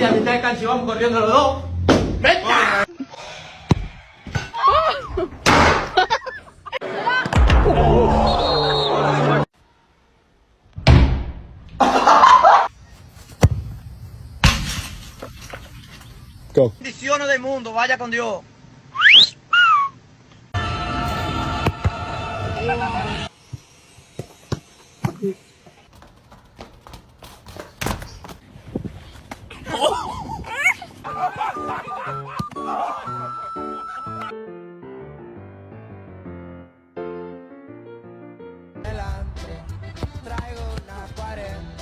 a mitad de cancha y vamos corriendo los dos. ¡Venga! Go. Bendiciones del mundo, vaya con Dios. Traigo una 40.